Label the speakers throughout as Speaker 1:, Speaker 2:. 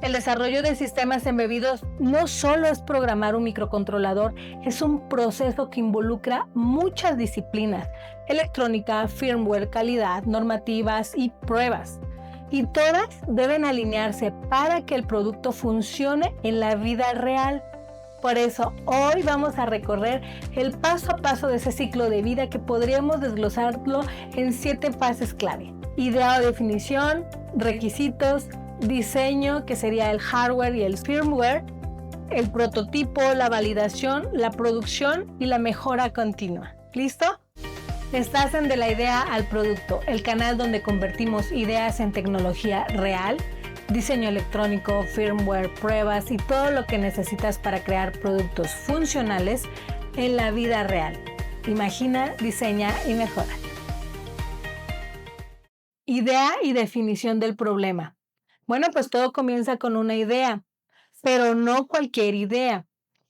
Speaker 1: El desarrollo de sistemas embebidos no solo es programar un microcontrolador, es un proceso que involucra muchas disciplinas: electrónica, firmware, calidad, normativas y pruebas. Y todas deben alinearse para que el producto funcione en la vida real. Por eso, hoy vamos a recorrer el paso a paso de ese ciclo de vida que podríamos desglosarlo en 7 fases clave: idea o definición, requisitos, diseño, que sería el hardware y el firmware, el prototipo, la validación, la producción y la mejora continua. ¿Listo? Estás en De la Idea al Producto, el canal donde convertimos ideas en tecnología real, diseño electrónico, firmware, pruebas y todo lo que necesitas para crear productos funcionales en la vida real. Imagina, diseña y mejora. Idea y definición del problema. Bueno, pues todo comienza con una idea, pero no cualquier idea.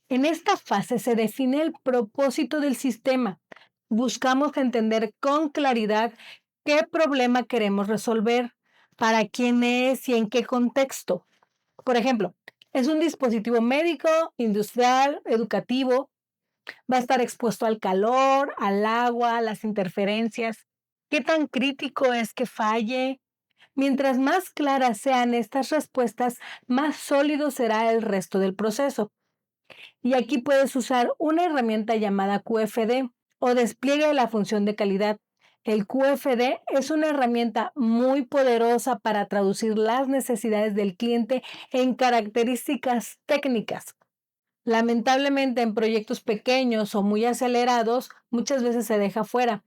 Speaker 1: En esta fase se define el propósito del sistema. Buscamos entender con claridad qué problema queremos resolver, para quién es y en qué contexto. Por ejemplo, ¿es un dispositivo médico, industrial, educativo? ¿Va a estar expuesto al calor, al agua, a las interferencias? ¿Qué tan crítico es que falle? Mientras más claras sean estas respuestas, más sólido será el resto del proceso. Y aquí puedes usar una herramienta llamada QFD o despliegue de la función de calidad. El QFD es una herramienta muy poderosa para traducir las necesidades del cliente en características técnicas. Lamentablemente, en proyectos pequeños o muy acelerados, muchas veces se deja fuera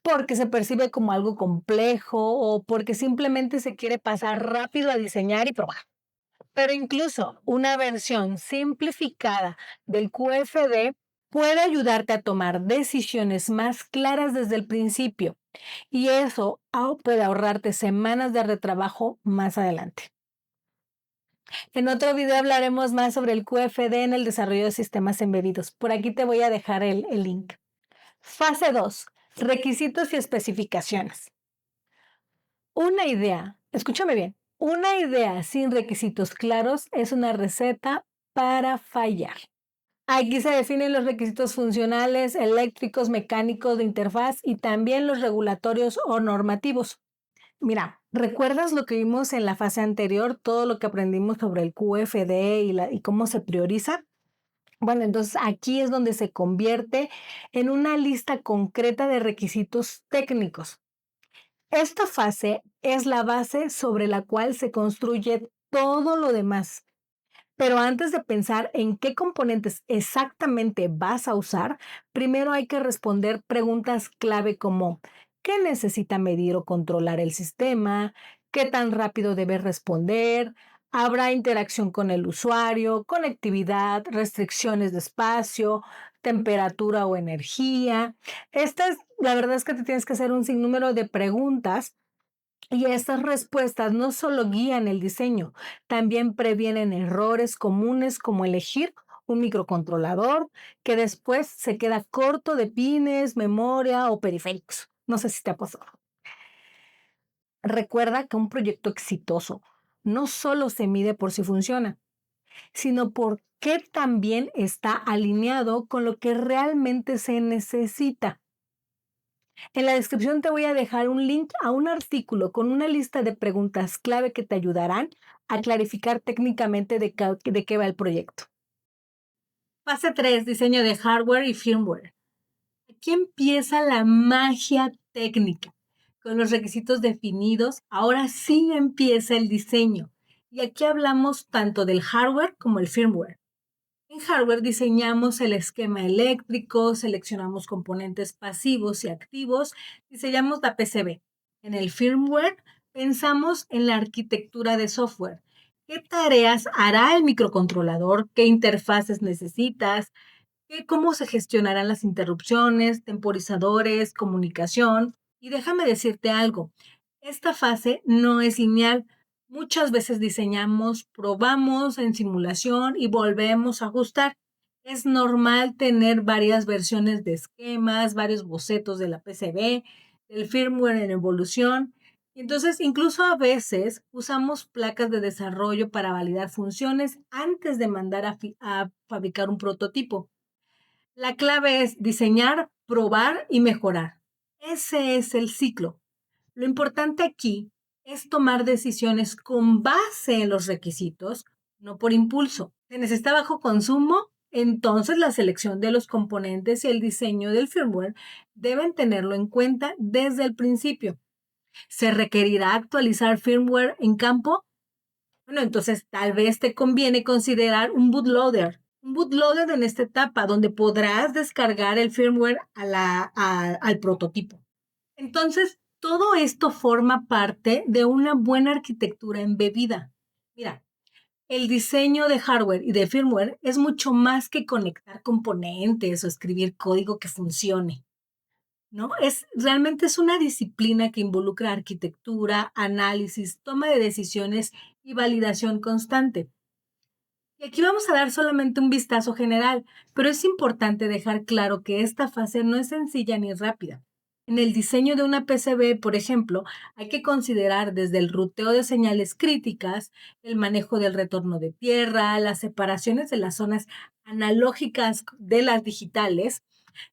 Speaker 1: porque se percibe como algo complejo o porque simplemente se quiere pasar rápido a diseñar y probar. Pero incluso una versión simplificada del QFD puede ayudarte a tomar decisiones más claras desde el principio, y eso puede ahorrarte semanas de retrabajo más adelante. En otro video hablaremos más sobre el QFD en el desarrollo de sistemas embebidos. Por aquí te voy a dejar el link. Fase 2. Requisitos y especificaciones. Una idea, escúchame bien, una idea sin requisitos claros es una receta para fallar. Aquí se definen los requisitos funcionales, eléctricos, mecánicos, de interfaz y también los regulatorios o normativos. Mira, ¿recuerdas lo que vimos en la fase anterior? Todo lo que aprendimos sobre el QFD y cómo se prioriza. Bueno, entonces aquí es donde se convierte en una lista concreta de requisitos técnicos. Esta fase es la base sobre la cual se construye todo lo demás. Pero antes de pensar en qué componentes exactamente vas a usar, primero hay que responder preguntas clave como: ¿qué necesita medir o controlar el sistema? ¿Qué tan rápido debe responder? ¿Habrá interacción con el usuario, conectividad, restricciones de espacio, temperatura o energía? La verdad es que te tienes que hacer un sinnúmero de preguntas, y estas respuestas no solo guían el diseño, también previenen errores comunes como elegir un microcontrolador que después se queda corto de pines, memoria o periféricos. No sé si te ha pasado. Recuerda que un proyecto exitoso no solo se mide por si funciona, sino por qué también está alineado con lo que realmente se necesita. En la descripción te voy a dejar un link a un artículo con una lista de preguntas clave que te ayudarán a clarificar técnicamente de qué va el proyecto. Fase 3, diseño de hardware y firmware. Aquí empieza la magia técnica. Con los requisitos definidos, ahora sí empieza el diseño. Y aquí hablamos tanto del hardware como el firmware. En hardware diseñamos el esquema eléctrico, seleccionamos componentes pasivos y activos, diseñamos la PCB. En el firmware pensamos en la arquitectura de software. ¿Qué tareas hará el microcontrolador? ¿Qué interfaces necesitas? ¿Cómo se gestionarán las interrupciones, temporizadores, comunicación? Y déjame decirte algo, esta fase no es lineal. Muchas veces diseñamos, probamos en simulación y volvemos a ajustar. Es normal tener varias versiones de esquemas, varios bocetos de la PCB, del firmware en evolución. Entonces, incluso a veces usamos placas de desarrollo para validar funciones antes de mandar a fabricar un prototipo. La clave es diseñar, probar y mejorar. Ese es el ciclo. Lo importante aquí es tomar decisiones con base en los requisitos, no por impulso. Se necesita bajo consumo, entonces la selección de los componentes y el diseño del firmware deben tenerlo en cuenta desde el principio. ¿Se requerirá actualizar firmware en campo? Bueno, entonces tal vez te conviene considerar un bootloader. Un bootloader en esta etapa donde podrás descargar el firmware al prototipo. Entonces, todo esto forma parte de una buena arquitectura embebida. Mira, el diseño de hardware y de firmware es mucho más que conectar componentes o escribir código que funcione, ¿no? Realmente es una disciplina que involucra arquitectura, análisis, toma de decisiones y validación constante. Y aquí vamos a dar solamente un vistazo general, pero es importante dejar claro que esta fase no es sencilla ni rápida. En el diseño de una PCB, por ejemplo, hay que considerar desde el ruteo de señales críticas, el manejo del retorno de tierra, las separaciones de las zonas analógicas de las digitales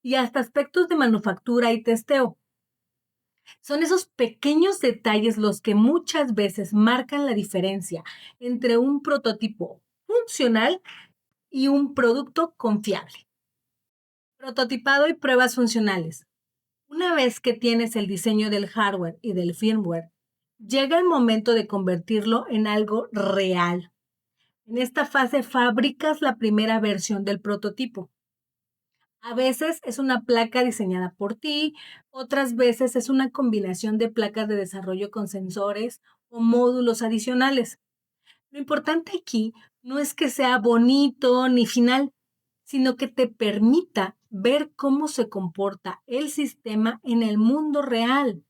Speaker 1: y hasta aspectos de manufactura y testeo. Son esos pequeños detalles los que muchas veces marcan la diferencia entre un prototipo funcional y un producto confiable. Prototipado y pruebas funcionales. Una vez que tienes el diseño del hardware y del firmware, llega el momento de convertirlo en algo real. En esta fase fabricas la primera versión del prototipo. A veces es una placa diseñada por ti, otras veces es una combinación de placas de desarrollo con sensores o módulos adicionales. Lo importante aquí no es que sea bonito ni final, sino que te permita ver cómo se comporta el sistema en el mundo real.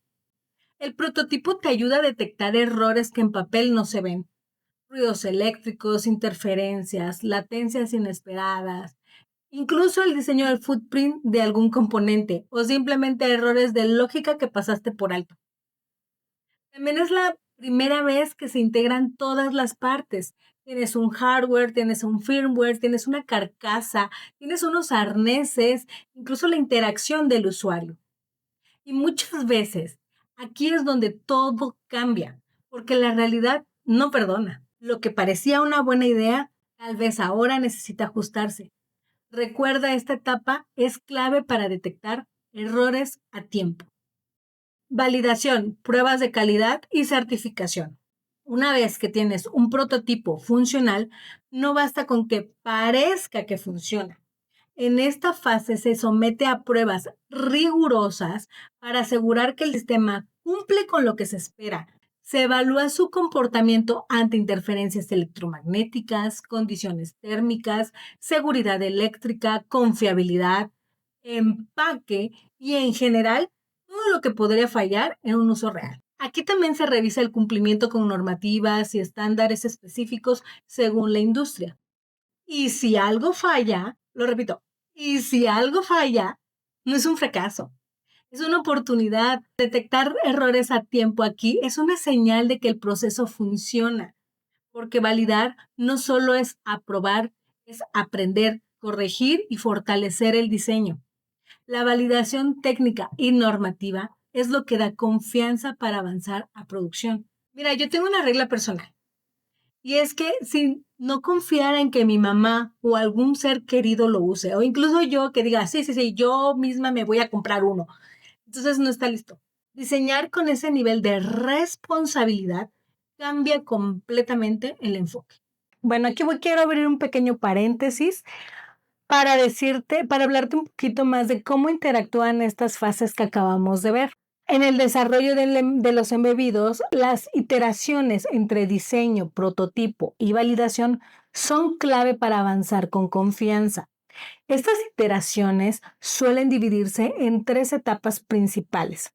Speaker 1: El prototipo te ayuda a detectar errores que en papel no se ven. Ruidos eléctricos, interferencias, latencias inesperadas, incluso el diseño del footprint de algún componente o simplemente errores de lógica que pasaste por alto. También es la primera vez que se integran todas las partes. Tienes un hardware, tienes un firmware, tienes una carcasa, tienes unos arneses, incluso la interacción del usuario. Y muchas veces aquí es donde todo cambia, porque la realidad no perdona. Lo que parecía una buena idea, tal vez ahora necesita ajustarse. Recuerda, esta etapa es clave para detectar errores a tiempo. Validación, pruebas de calidad y certificación. Una vez que tienes un prototipo funcional, no basta con que parezca que funciona. En esta fase se somete a pruebas rigurosas para asegurar que el sistema cumple con lo que se espera. Se evalúa su comportamiento ante interferencias electromagnéticas, condiciones térmicas, seguridad eléctrica, confiabilidad, empaque y en general todo lo que podría fallar en un uso real. Aquí también se revisa el cumplimiento con normativas y estándares específicos según la industria. Y si algo falla, lo repito, y si algo falla, no es un fracaso, es una oportunidad. Detectar errores a tiempo aquí es una señal de que el proceso funciona, porque validar no solo es aprobar, es aprender, corregir y fortalecer el diseño. La validación técnica y normativa es lo que da confianza para avanzar a producción. Mira, yo tengo una regla personal. Y es que si no confiara en que mi mamá o algún ser querido lo use, o incluso yo que diga, sí, sí, sí, yo misma me voy a comprar uno, entonces no está listo. Diseñar con ese nivel de responsabilidad cambia completamente el enfoque. Bueno, aquí quiero abrir un pequeño paréntesis para hablarte un poquito más de cómo interactúan estas fases que acabamos de ver. En el desarrollo de los embebidos, las iteraciones entre diseño, prototipo y validación son clave para avanzar con confianza. Estas iteraciones suelen dividirse en 3 etapas principales.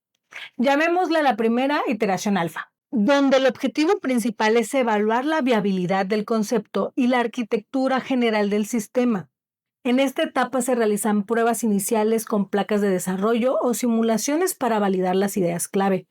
Speaker 1: Llamémosla la primera iteración alfa, donde el objetivo principal es evaluar la viabilidad del concepto y la arquitectura general del sistema. En esta etapa se realizan pruebas iniciales con placas de desarrollo o simulaciones para validar las ideas clave.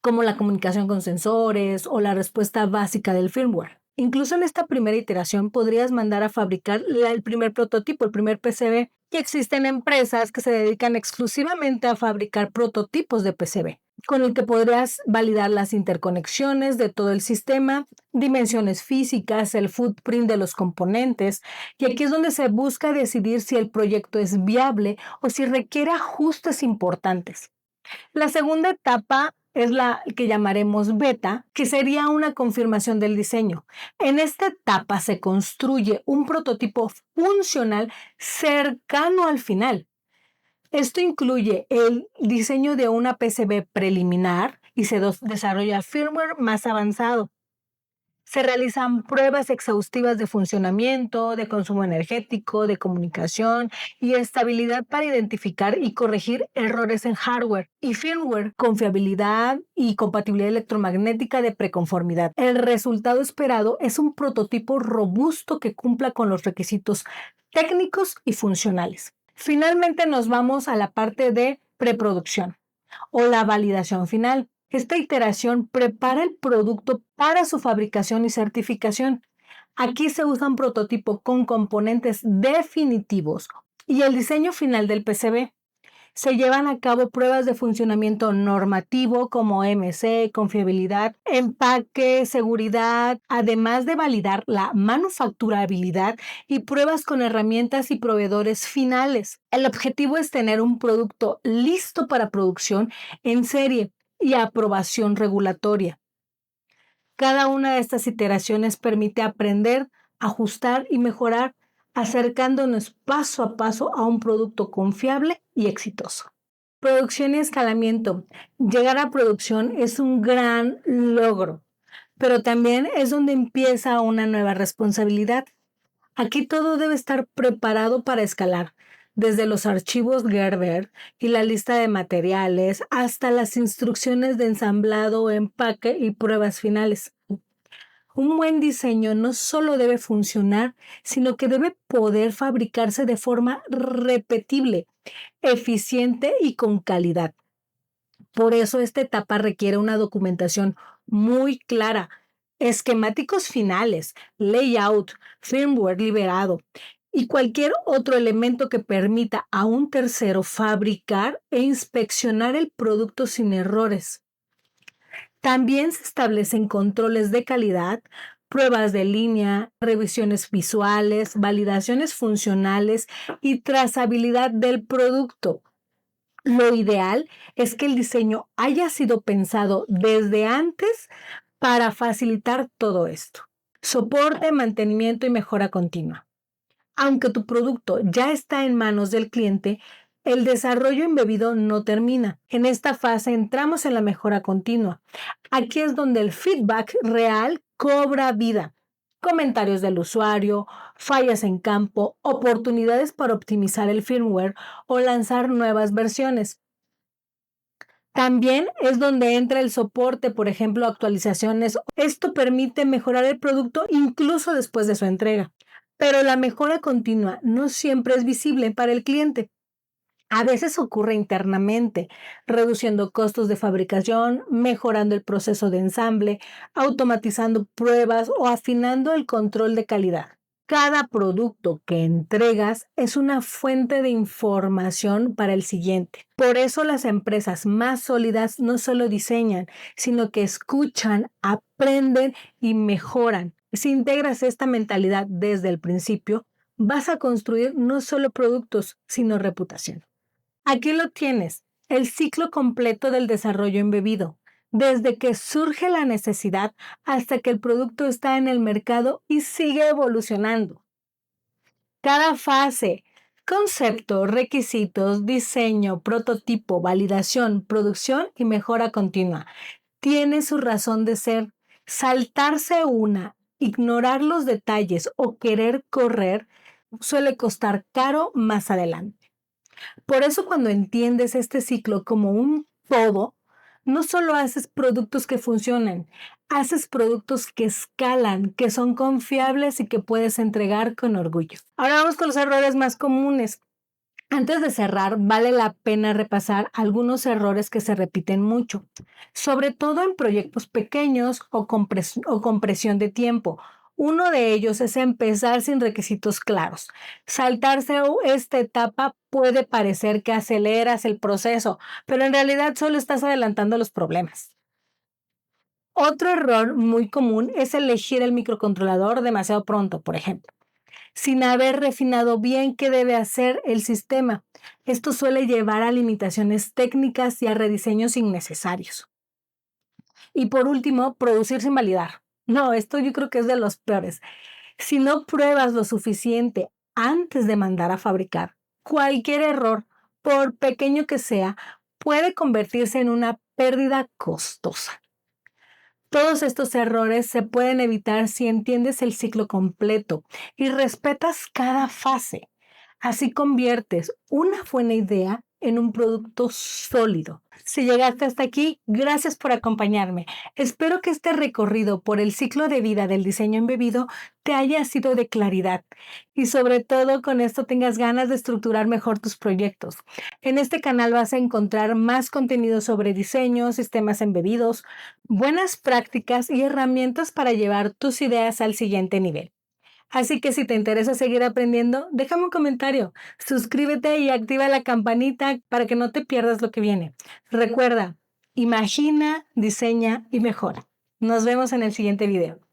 Speaker 1: como la comunicación con sensores o la respuesta básica del firmware. Incluso en esta primera iteración podrías mandar a fabricar el primer prototipo, el primer PCB, que existen empresas que se dedican exclusivamente a fabricar prototipos de PCB, con el que podrías validar las interconexiones de todo el sistema, dimensiones físicas, el footprint de los componentes, y aquí es donde se busca decidir si el proyecto es viable o si requiere ajustes importantes. La segunda etapa es la que llamaremos beta, que sería una confirmación del diseño. En esta etapa se construye un prototipo funcional cercano al final. Esto incluye el diseño de una PCB preliminar y se desarrolla firmware más avanzado. Se realizan pruebas exhaustivas de funcionamiento, de consumo energético, de comunicación y estabilidad para identificar y corregir errores en hardware y firmware, confiabilidad y compatibilidad electromagnética de preconformidad. El resultado esperado es un prototipo robusto que cumpla con los requisitos técnicos y funcionales. Finalmente nos vamos a la parte de preproducción o la validación final. Esta iteración prepara el producto para su fabricación y certificación. Aquí se usa un prototipo con componentes definitivos y el diseño final del PCB. Se llevan a cabo pruebas de funcionamiento normativo como MC, confiabilidad, empaque, seguridad, además de validar la manufacturabilidad y pruebas con herramientas y proveedores finales. El objetivo es tener un producto listo para producción en serie y aprobación regulatoria. Cada una de estas iteraciones permite aprender, ajustar y mejorar, acercándonos paso a paso a un producto confiable y exitoso. Producción y escalamiento. Llegar a producción es un gran logro, pero también es donde empieza una nueva responsabilidad. Aquí todo debe estar preparado para escalar, desde los archivos Gerber y la lista de materiales hasta las instrucciones de ensamblado, empaque y pruebas finales. Un buen diseño no solo debe funcionar, sino que debe poder fabricarse de forma repetible, eficiente y con calidad. Por eso esta etapa requiere una documentación muy clara, esquemáticos finales, layout, firmware liberado y cualquier otro elemento que permita a un tercero fabricar e inspeccionar el producto sin errores. También se establecen controles de calidad, pruebas de línea, revisiones visuales, validaciones funcionales y trazabilidad del producto. Lo ideal es que el diseño haya sido pensado desde antes para facilitar todo esto. Soporte, mantenimiento y mejora continua. Aunque tu producto ya está en manos del cliente, el desarrollo embebido no termina. En esta fase entramos en la mejora continua. Aquí es donde el feedback real cobra vida. Comentarios del usuario, fallas en campo, oportunidades para optimizar el firmware o lanzar nuevas versiones. También es donde entra el soporte, por ejemplo, actualizaciones. Esto permite mejorar el producto incluso después de su entrega. Pero la mejora continua no siempre es visible para el cliente. A veces ocurre internamente, reduciendo costos de fabricación, mejorando el proceso de ensamble, automatizando pruebas o afinando el control de calidad. Cada producto que entregas es una fuente de información para el siguiente. Por eso las empresas más sólidas no solo diseñan, sino que escuchan, aprenden y mejoran. Si integras esta mentalidad desde el principio, vas a construir no solo productos, sino reputación. Aquí lo tienes, el ciclo completo del desarrollo embebido, desde que surge la necesidad hasta que el producto está en el mercado y sigue evolucionando. Cada fase, concepto, requisitos, diseño, prototipo, validación, producción y mejora continua, tiene su razón de ser. Saltarse una, ignorar los detalles o querer correr suele costar caro más adelante. Por eso cuando entiendes este ciclo como un todo, no solo haces productos que funcionan, haces productos que escalan, que son confiables y que puedes entregar con orgullo. Ahora vamos con los errores más comunes. Antes de cerrar, vale la pena repasar algunos errores que se repiten mucho, sobre todo en proyectos pequeños o con presión de tiempo. Uno de ellos es empezar sin requisitos claros. Saltarse esta etapa puede parecer que aceleras el proceso, pero en realidad solo estás adelantando los problemas. Otro error muy común es elegir el microcontrolador demasiado pronto, por ejemplo, sin haber refinado bien qué debe hacer el sistema. Esto suele llevar a limitaciones técnicas y a rediseños innecesarios. Y por último, producir sin validar. No, esto yo creo que es de los peores. Si no pruebas lo suficiente antes de mandar a fabricar, cualquier error, por pequeño que sea, puede convertirse en una pérdida costosa. Todos estos errores se pueden evitar si entiendes el ciclo completo y respetas cada fase. Así conviertes una buena idea en un producto sólido. Si llegaste hasta aquí, gracias por acompañarme. Espero que este recorrido por el ciclo de vida del diseño embebido te haya sido de claridad y sobre todo con esto tengas ganas de estructurar mejor tus proyectos. En este canal vas a encontrar más contenido sobre diseño, sistemas embebidos, buenas prácticas y herramientas para llevar tus ideas al siguiente nivel. Así que si te interesa seguir aprendiendo, déjame un comentario, suscríbete y activa la campanita para que no te pierdas lo que viene. Recuerda, imagina, diseña y mejora. Nos vemos en el siguiente video.